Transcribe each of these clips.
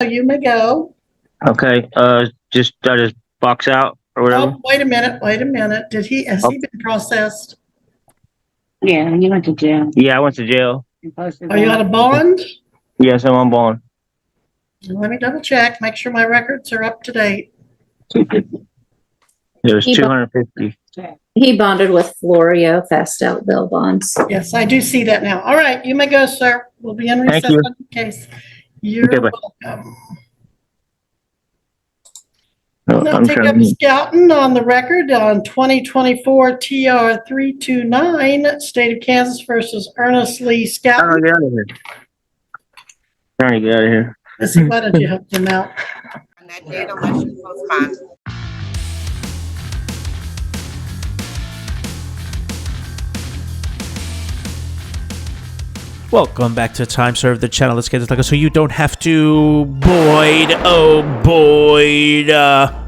You may go. Okay, just box out or whatever. Oh, wait a minute. Has he been processed? Yeah, you went to jail. Yeah, I went to jail. Are you on a bond? Yes, I'm on bond. Let me double check, make sure my records are up to date. There's 250. He bonded with Florio Fast Out Bill bonds. Yes, I do see that now. All right, you may go, sir. We'll be in recess you. in case. You're Okay, bye. welcome. No, Now I'm take up trying to. scouting on the record on 2024 TR 329, State of Kansas versus Ernest Lee Trying Scouting. to get out of here. Trying to get out of here. Let's see, why don't you help them out? On that date unless you postpone. Welcome back to Time Serve, the channel. Let's get this like so you don't have to. Boyd, oh Boyd.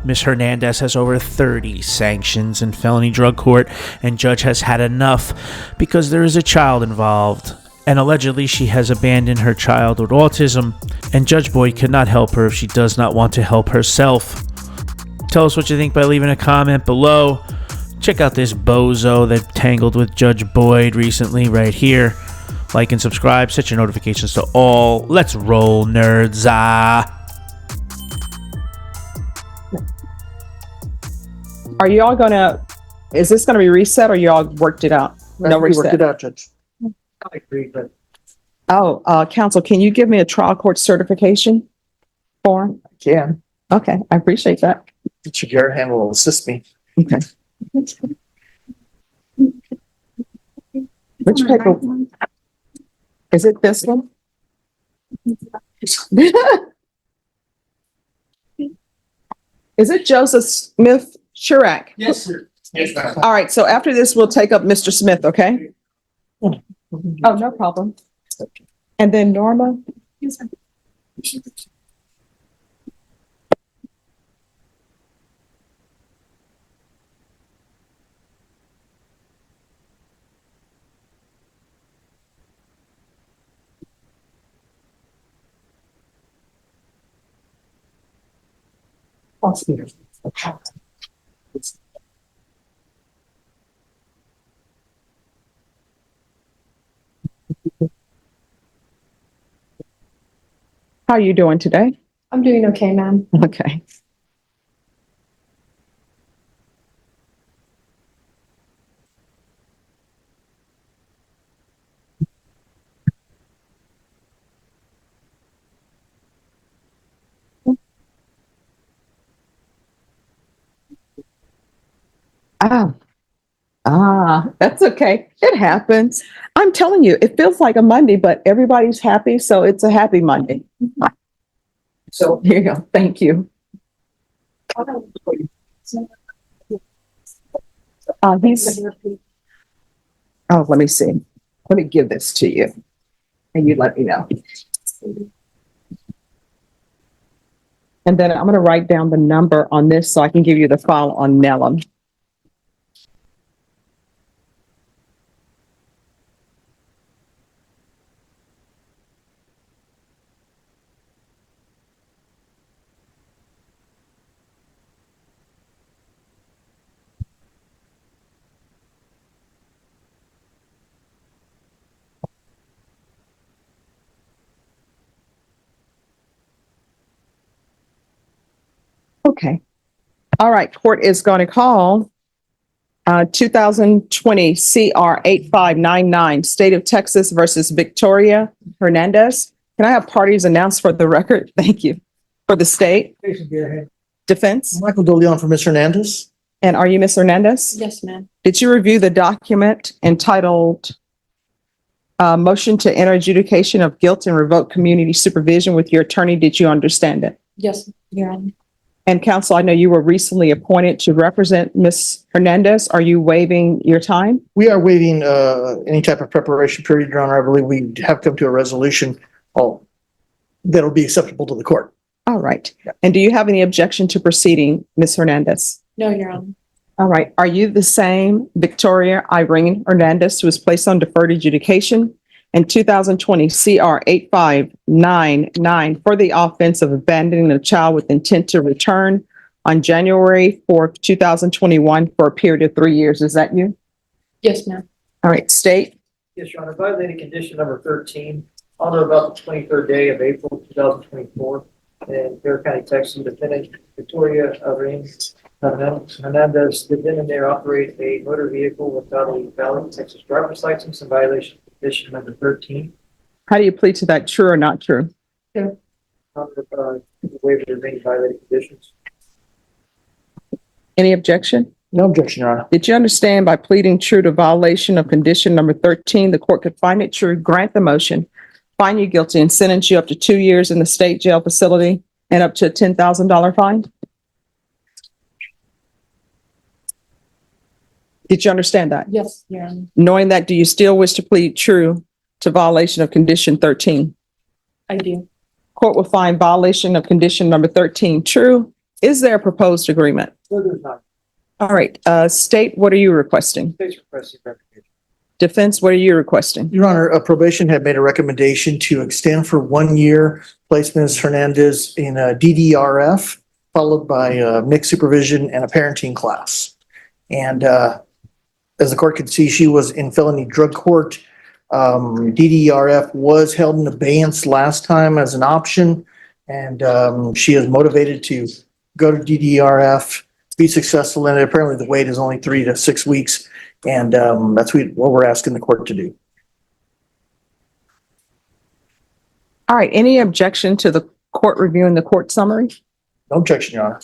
Miss Hernandez has over 30 sanctions in felony drug court, and judge has had enough because there is a child involved. And allegedly she has abandoned her child with autism, and Judge Boyd cannot help her if she does not want to help herself. Tell us what you think by leaving a comment below. Check out this bozo that tangled with Judge Boyd recently right here. Like and subscribe, set your notifications to all. Let's roll, nerds. Are y'all gonna, is this gonna be reset or y'all worked it out? No reset. Worked it out, Judge. I agree, but Oh, counsel, can you give me a trial court certification form? I can. Okay, I appreciate that. Mr. Garrett will assist me. Okay. Which paper? Is it this one? Is it Joseph Smith Chirac? Yes, sir. Yes, ma'am. All right, so after this, we'll take up Mr. Smith, okay? Oh, no problem. And then Norma? How are you doing today? I'm doing okay, ma'am. Okay. That's okay. It happens. I'm telling you, it feels like a Monday, but everybody's happy, so it's a happy Monday. So here you go. Thank you. He's. Oh, let me see. Let me give this to you, and you let me know. And then I'm going to write down the number on this so I can give you the file on Nellum. Okay. All right. Court is going to call 2020 CR 8599, State of Texas versus Victoria Hernandez. Can I have parties announced for the record? Thank you. For the state defense. Michael DeLeon for Ms. Hernandez. And are you Ms. Hernandez? Yes, ma'am. Did you review the document entitled Motion to Enter Adjudication of Guilt and Revoke Community Supervision with your attorney? Did you understand it? Yes, Your Honor. And counsel, I know you were recently appointed to represent Ms. Hernandez. Are you waiving your time? We are waiving any type of preparation period, Your Honor. I believe we have come to a resolution that'll be acceptable to the court. All right. And do you have any objection to proceeding, Ms. Hernandez? No, Your Honor. All right. Are you the same Victoria Irene Hernandez who was placed on deferred adjudication and 2020 CR 8599 for the offense of abandoning a child with intent to return on January 4th, 2021 for a period of 3 years. Is that you? Yes, ma'am. All right, state. Yes, Your Honor, violating condition number 13 on or about the 23rd day of April 2024 in Bear County, Texas, defendant Victoria Hernandez did then and there operate a motor vehicle without a valid Texas driver's license in violation of condition number 13. How do you plead to that? True or not true? Waiver the remaining violating conditions. Any objection? No objection, Your Honor. Did you understand by pleading true to violation of condition number 13, the court could find it true, grant the motion, find you guilty, and sentence you up to 2 years in the state jail facility and up to a $10,000 fine? Did you understand that? Yes, Your Honor. Knowing that, do you still wish to plead true to violation of condition 13? I do. Court will find violation of condition number 13 true. Is there a proposed agreement? No, there's not. All right, state, what are you requesting? State's requesting revocation. Defense, what are you requesting? Your Honor, probation had made a recommendation to extend for 1 year placement Ms. Hernandez in a DDRF, followed by mixed supervision and a parenting class. And as the court could see, she was in felony drug court. DDRF was held in abeyance last time as an option, and she is motivated to go to DDRF, be successful in it. Apparently the wait is only 3 to 6 weeks, and that's what we're asking the court to do. All right, any objection to the court reviewing the court summary? No objection, Your Honor.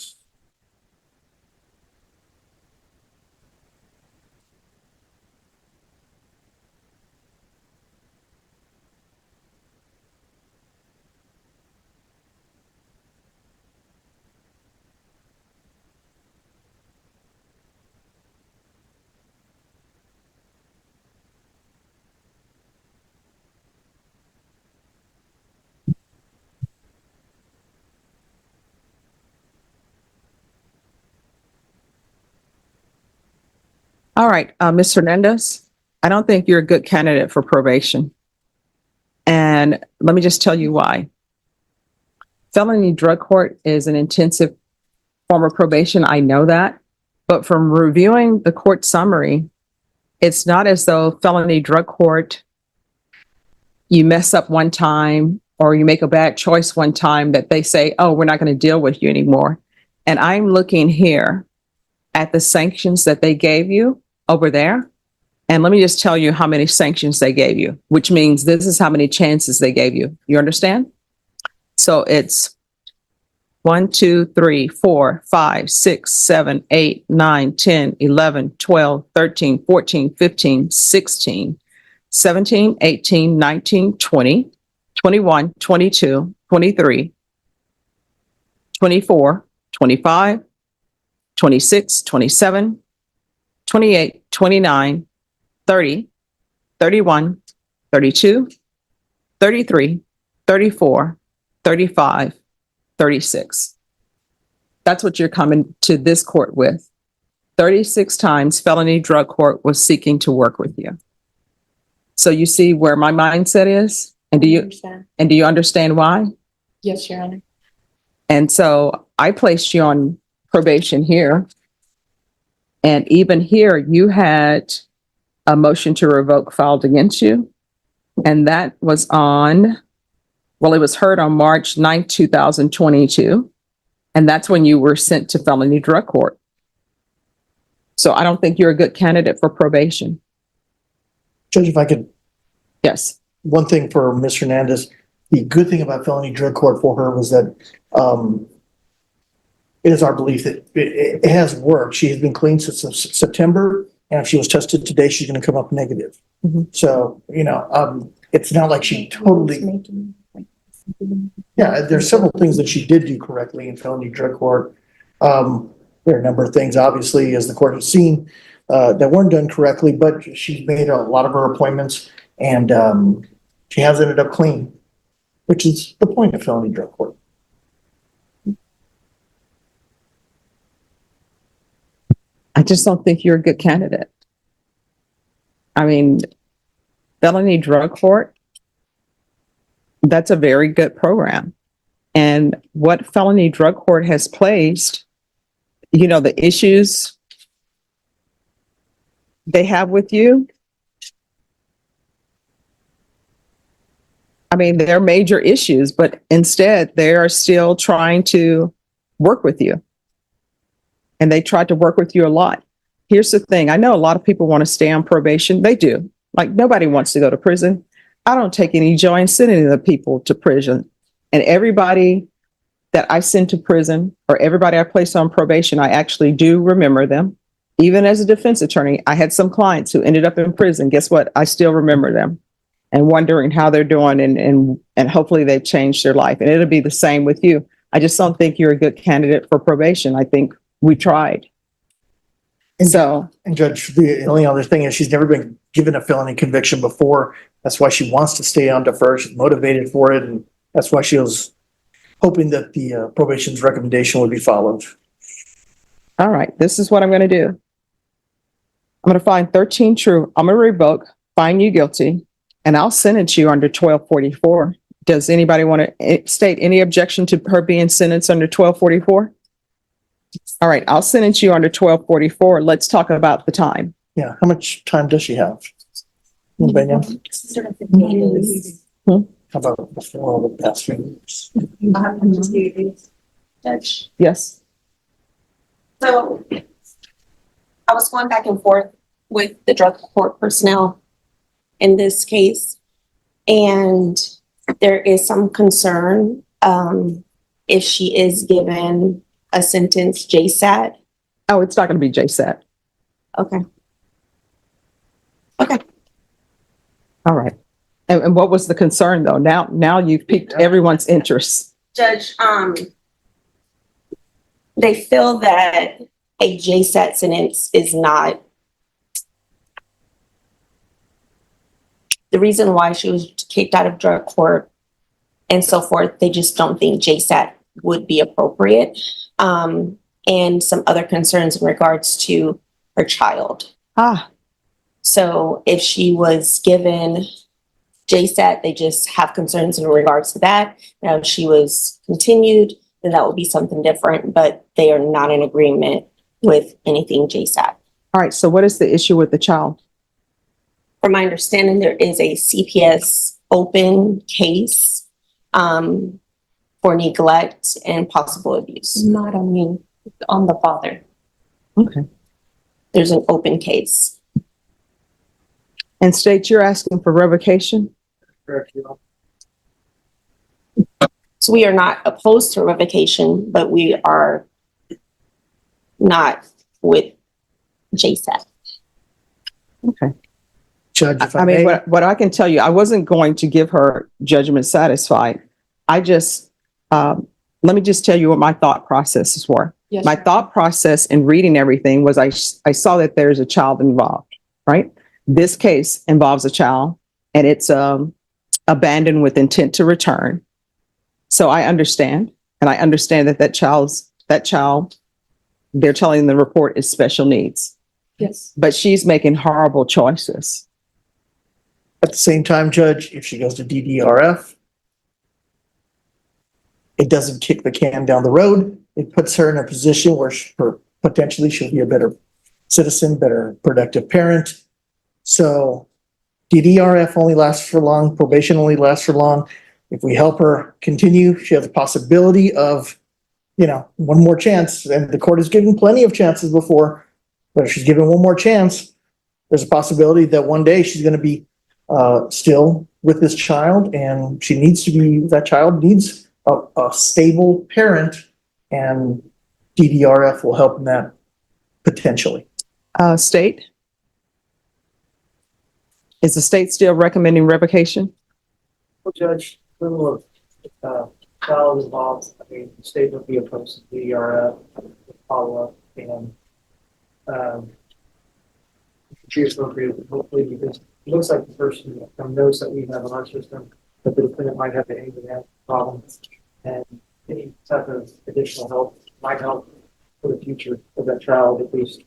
All right, Ms. Hernandez, I don't think you're a good candidate for probation. And let me just tell you why. Felony drug court is an intensive form of probation. I know that. But from reviewing the court summary, it's not as though felony drug court, you mess up one time or you make a bad choice one time that they say, oh, we're not going to deal with you anymore. And I'm looking here at the sanctions that they gave you over there. And let me just tell you how many sanctions they gave you, which means this is how many chances they gave you. You understand? So it's 1, 2, 3, 4, 5, 6, 7, 8, 9, 10, 11, 12, 13, 14, 15, 16, 17, 18, 19, 20, 21, 22, 23, 24, 25, 26, 27, 28, 29, 30, 31, 32, 33, 34, 35, 36. That's what you're coming to this court with. 36 times felony drug court was seeking to work with you. So you see where my mindset is? And do you understand why? Yes, Your Honor. And so I placed you on probation here. And even here, you had a motion to revoke filed against you. And that was on, well, it was heard on March 9th, 2022. And that's when you were sent to felony drug court. So I don't think you're a good candidate for probation. Judge, if I could, Yes. one thing for Ms. Hernandez, the good thing about felony drug court for her was that it is our belief that it has worked. She has been clean since September, and if she was tested today, she's going to come up negative. Mhm. So, it's not like she totally, yeah, there's several things that she did do correctly in felony drug court. There are a number of things, obviously, as the court has seen, that weren't done correctly, but she's made a lot of her appointments, and she has ended up clean, which is the point of felony drug court. I just don't think you're a good candidate. I mean, felony drug court That's a very good program. And what felony drug court has placed, you know, the issues they have with you, I mean, they're major issues, but instead they are still trying to work with you. And they tried to work with you a lot. Here's the thing. I know a lot of people want to stay on probation. They do. Like, nobody wants to go to prison. I don't take any joy in sending the people to prison. And everybody that I send to prison or everybody I place on probation, I actually do remember them. Even as a defense attorney, I had some clients who ended up in prison. Guess what? I still remember them and wondering how they're doing, and hopefully they've changed their life. And it'll be the same with you. I just don't think you're a good candidate for probation. I think we tried. And So, And Judge, the only other thing is she's never been given a felony conviction before. That's why she wants to stay on defer. She's motivated for it. And that's why she was hoping that the probation's recommendation would be followed. all right, this is what I'm going to do. I'm going to find 13 true. I'm going to revoke, find you guilty, and I'll sentence you under 1244. Does anybody want to state any objection to her being sentenced under 1244? All right, I'll sentence you under 1244. Let's talk about the time. Yeah, how much time does she have? Anybody know? How about before all the past 3 years? Judge. Yes. So I was going back and forth with the drug court personnel in this case, and there is some concern if she is given a sentence JSAT. Oh, it's not going to be JSAT. Okay. All right. And what was the concern though? Now you've piqued everyone's interest. Judge, they feel that a JSAT sentence is not the reason why she was kicked out of drug court and so forth. They just don't think JSAT would be appropriate. And some other concerns in regards to her child. So if she was given JSAT, they just have concerns in regards to that. Now, if she was continued, then that would be something different, but they are not in agreement with anything JSAT. All right. So what is the issue with the child? From my understanding, there is a CPS open case for neglect and possible abuse. Not on me, on the father. Okay. There's an open case. And state you're asking for revocation? Correct. So we are not opposed to revocation, but we are not with JSAT. Okay. Judge, if I I may. mean, what I can tell you, I wasn't going to give her judgment satisfied. I just, let me just tell you what my thought processes were. Yes. My thought process in reading everything was I saw that there's a child involved, right? This case involves a child and it's abandoned with intent to return. So I understand, and I understand that that child, they're telling the report is special needs, Yes. but she's making horrible choices. At the same time, Judge, if she goes to DDRF, it doesn't kick the can down the road. It puts her in a position where potentially she'll be a better citizen, better productive parent. So DDRF only lasts for long, probation only lasts for long. If we help her continue, she has a possibility of, one more chance. And the court has given plenty of chances before, but if she's given one more chance, there's a possibility that one day she's going to be still with this child, and that child needs a stable parent, and DDRF will help in that potentially. State? Is the state still recommending revocation? Well, Judge, little child involved, I mean, the state would be opposed to DRF, follow-up, and she is appropriate, hopefully, because it looks like the person knows that we have in our system that the defendant might have the anger management problem, and any type of additional help might help for the future of that child, at least.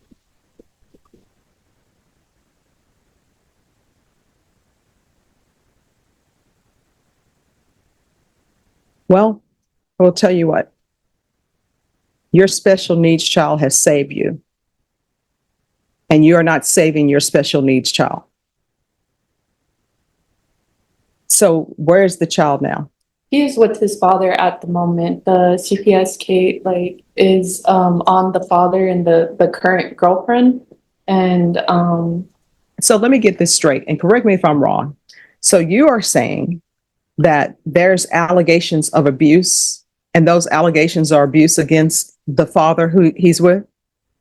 Well, I will tell you what. Your special needs child has saved you. And you are not saving your special needs child. So where is the child now? He is with his father at the moment. The CPS case is on the father and the current girlfriend. And So let me get this straight and correct me if I'm wrong. So you are saying that there's allegations of abuse and those allegations are abuse against the father who he's with?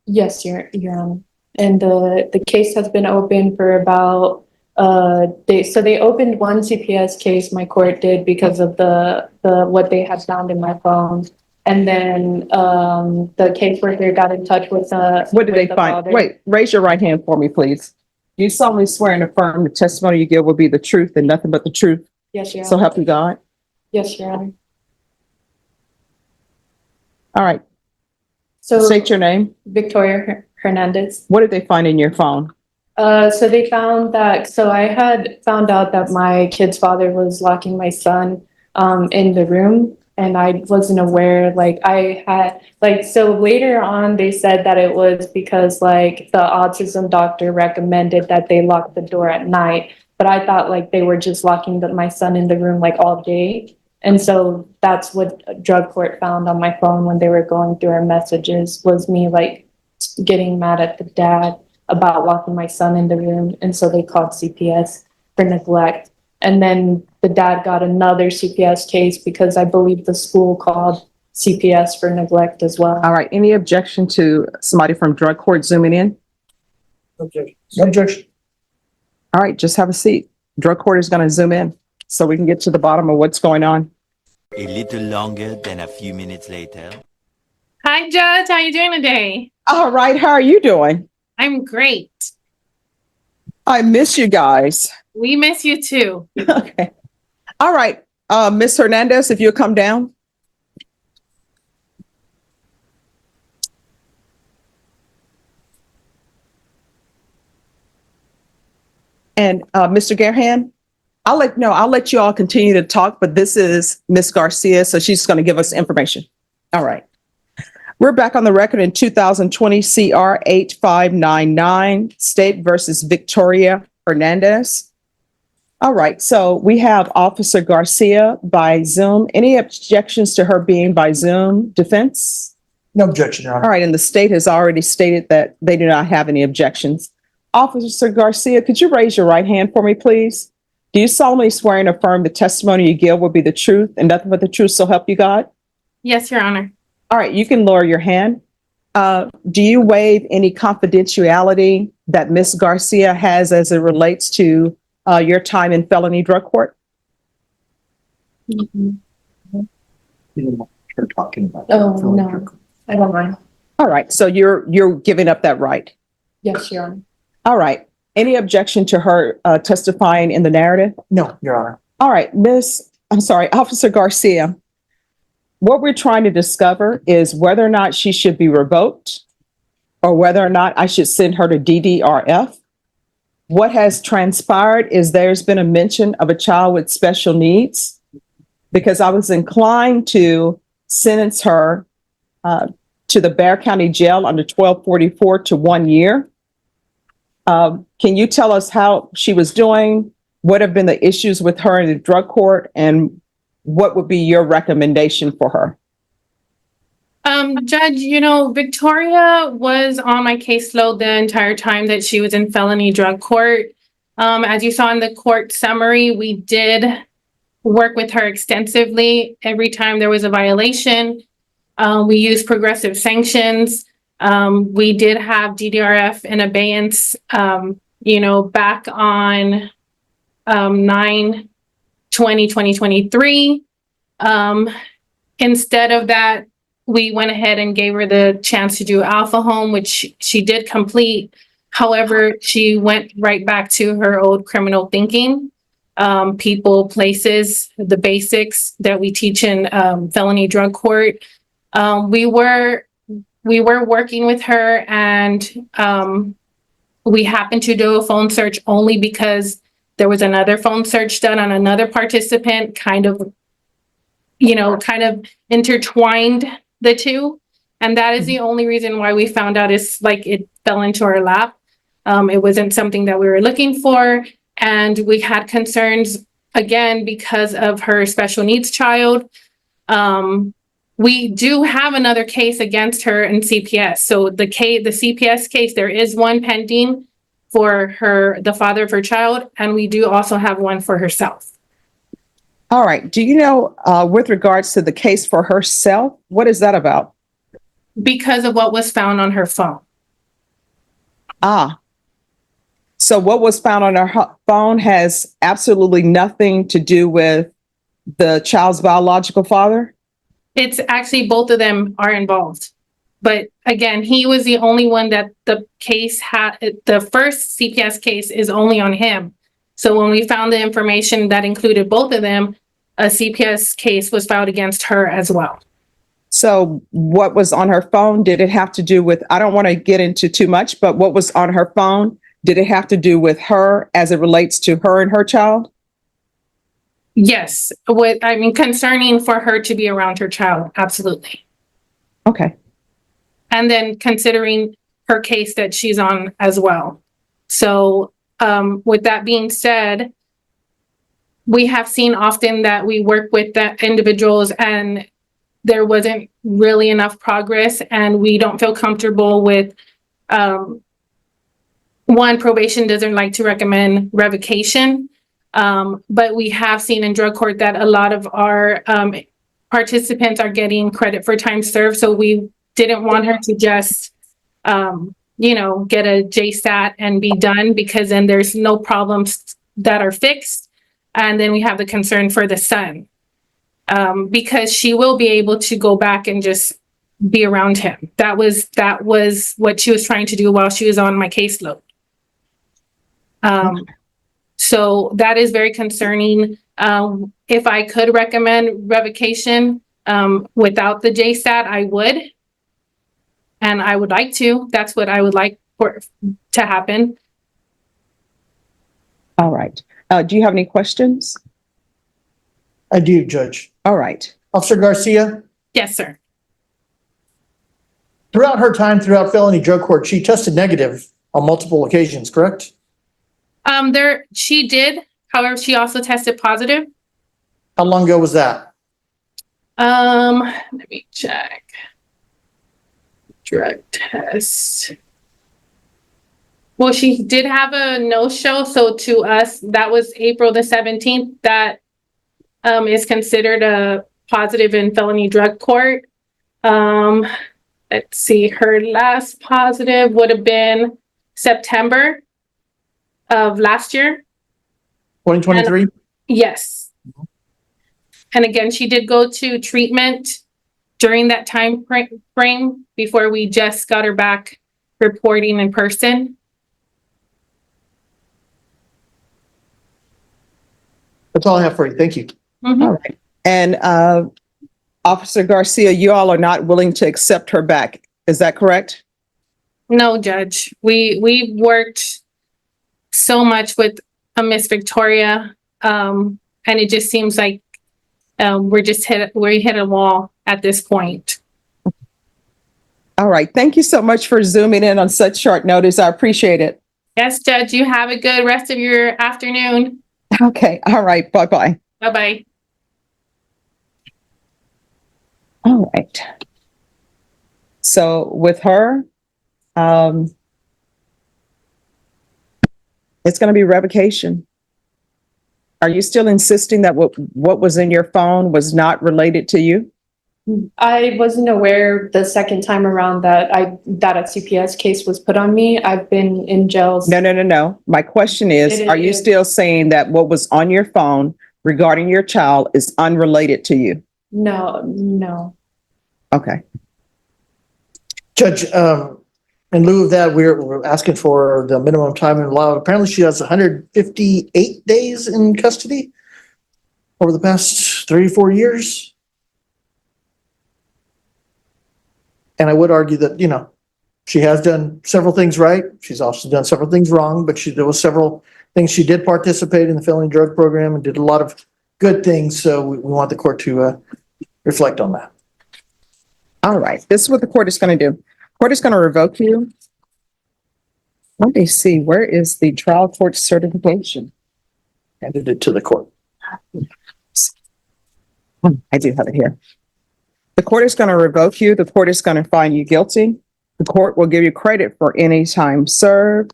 yes, Your Honor. And the case has been open for about they opened one CPS case, my court did, because of the what they had found in my phone. And then the caseworker got in touch with What did with they the find? father. Wait, raise your right hand for me, please. You solemnly swear and affirm the testimony you give will be the truth and nothing but the truth. Yes, Your Honor. So help you God. Yes, Your Honor. All right. So State your name. Victoria Hernandez. What did they find in your phone? So they found that, so I had found out that my kid's father was locking my son in the room, and I wasn't aware, so later on, they said that it was because the autism doctor recommended that they lock the door at night, but I thought they were just locking my son in the room all day. And so that's what drug court found on my phone when they were going through our messages, was me getting mad at the dad about locking my son in the room. And so they called CPS for neglect. And then the dad got another CPS case because I believe the school called CPS for neglect as well. All right. Any objection to somebody from drug court zooming in? Objection. No objection. All right. Just have a seat. Drug court is going to zoom in so we can get to the bottom of what's going on. A little longer than a few minutes later. Hi, Judge. How you doing today? All right. How are you doing? I'm great. I miss you guys. We miss you too. Okay. All right. Miss Hernandez, if you'll come down. And Mr. Garhan, I'll let you all continue to talk, but this is Miss Garcia, so she's going to give us information. All right. We're back on the record in 2020 CR 8599, State versus Victoria Hernandez. All right, so we have Officer Garcia by Zoom. Any objections to her being by Zoom? Defense? No objection, Your Honor. All right, and the state has already stated that they do not have any objections. Officer Garcia, could you raise your right hand for me, please? Do you solemnly swear and affirm the testimony you give will be the truth and nothing but the truth, so help you God? Yes, Your Honor. All right, you can lower your hand. Do you waive any confidentiality that Ms. Garcia has as it relates to your time in felony drug court? Mm-hmm. You didn't want her talking about Oh, that. no, I don't mind. All right, so you're giving up that right. Yes, Your Honor. All right. Any objection to her testifying in the narrative? No, Your Honor. All right, Officer Garcia. What we're trying to discover is whether or not she should be revoked or whether or not I should send her to DDRF. What has transpired is there's been a mention of a child with special needs because I was inclined to sentence her to the Bexar County Jail under 1244 to 1 year. Can you tell us how she was doing? What have been the issues with her in the drug court, and what would be your recommendation for her? Judge, Victoria was on my caseload the entire time that she was in felony drug court. As you saw in the court summary, we did work with her extensively. Every time there was a violation, we used progressive sanctions. We did have DDRF in abeyance, back on 9/20/2023. Instead of that, we went ahead and gave her the chance to do Alpha Home, which she did complete. However, she went right back to her old criminal thinking, people, places, the basics that we teach in felony drug court. We were working with her, and we happened to do a phone search only because there was another phone search done on another participant, kind of kind of intertwined the two. And that is the only reason why we found out is like it fell into our lap. It wasn't something that we were looking for. And we had concerns again because of her special needs child. We do have another case against her in CPS. So the CPS case, there is one pending for the father of her child, and we do also have one for herself. All right. Do you know, with regards to the case for herself, what is that about? Because of what was found on her phone. So what was found on her phone has absolutely nothing to do with the child's biological father? It's actually both of them are involved. But again, he was the only one that the case had. The first CPS case is only on him. So when we found the information that included both of them, a CPS case was filed against her as well. So what was on her phone? Did it have to do with, I don't want to get into too much, but what was on her phone? Did it have to do with her as it relates to her and her child? Yes, concerning for her to be around her child, absolutely. Okay. And then considering her case that she's on as well. So with that being said, we have seen often that we work with the individuals and there wasn't really enough progress, and we don't feel comfortable with one, probation doesn't like to recommend revocation. But we have seen in drug court that a lot of our participants are getting credit for time served. So we didn't want her to just, get a JSAT and be done, because then there's no problems that are fixed. And then we have the concern for the son, because she will be able to go back and just be around him. That was what she was trying to do while she was on my caseload. So that is very concerning. If I could recommend revocation without the JSAT, I would. And I would like to. That's what I would like to happen. All right. Do you have any questions? I do, Judge. All right. Officer Garcia, Yes, sir. throughout her time throughout felony drug court, she tested negative on multiple occasions, correct? She did. However, she also tested positive. How long ago was that? Let me check. Drug test. Well, she did have a no-show. So to us, that was April the 17th. That is considered a positive in felony drug court. Let's see, her last positive would have been September of last year. 2023? Yes. And again, she did go to treatment during that time frame before we just got her back reporting in person. That's all I have for you. Thank you. Mm-hmm. All right. And Officer Garcia, you all are not willing to accept her back. Is that correct? No, Judge. We worked so much with Miss Victoria, and it just seems like we hit a wall at this point. All right. Thank you so much for zooming in on such short notice. I appreciate it. Yes, Judge. You have a good rest of your afternoon. Okay. All right. Bye-bye. Bye-bye. All right. So with her, it's going to be revocation. Are you still insisting that what was in your phone was not related to you? I wasn't aware the second time around that a CPS case was put on me. I've been in jail. No. My question is, are you still saying that what was on your phone regarding your child is unrelated to you? No. Okay. Judge, in lieu of that, we're asking for the minimum time in law. Apparently she has 158 days in custody over the past 3-4 years. And I would argue that, she has done several things right. She's also done several things wrong, but there was several things she did participate in the felony drug program and did a lot of good things. So we want the court to reflect on that. All right, this is what the court is going to do. Court is going to revoke you. Let me see, where is the trial court certification? Handed it to the court. I do have it here. The court is going to revoke you. The court is going to find you guilty. The court will give you credit for any time served.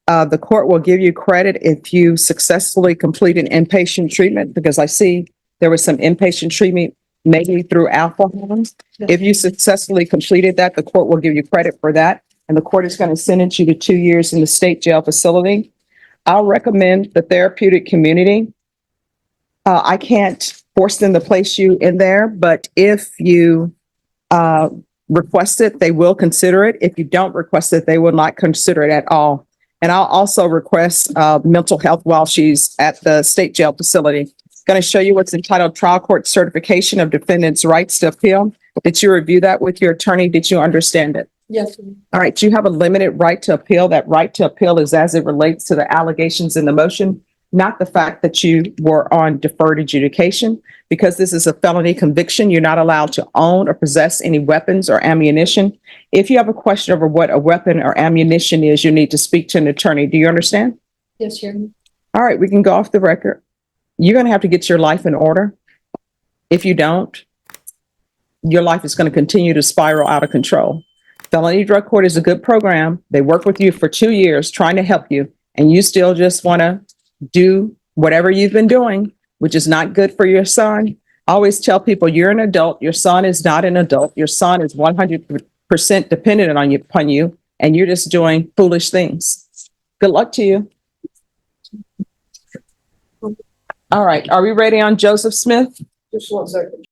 The court will give you credit if you successfully completed inpatient treatment, because I see there was some inpatient treatment maybe through Alpha Homes. If you successfully completed that, the court will give you credit for that. And the court is going to sentence you to 2 years in the state jail facility. I'll recommend the therapeutic community. I can't force them to place you in there, but if you request it, they will consider it. If you don't request it, they will not consider it at all. And I'll also request mental health while she's at the state jail facility. Going to show you what's entitled Trial Court Certification of Defendant's Rights to Appeal. Did you review that with your attorney? Did you understand it? Yes. All right, you have a limited right to appeal. That right to appeal is as it relates to the allegations in the motion, not the fact that you were on deferred adjudication. Because this is a felony conviction, you're not allowed to own or possess any weapons or ammunition. If you have a question over what a weapon or ammunition is, you need to speak to an attorney. Do you understand? Yes, Your Honor. All right, we can go off the record. You're going to have to get your life in order. If you don't, your life is going to continue to spiral out of control. Felony Drug Court is a good program. They work with you for 2 years trying to help you, and you still just want to do whatever you've been doing, which is not good for your son. I always tell people you're an adult. Your son is not an adult. Your son is 100% dependent on you, upon you, and you're just doing foolish things. Good luck to you. All right. Are we ready on Joseph Smith? Just 1 second.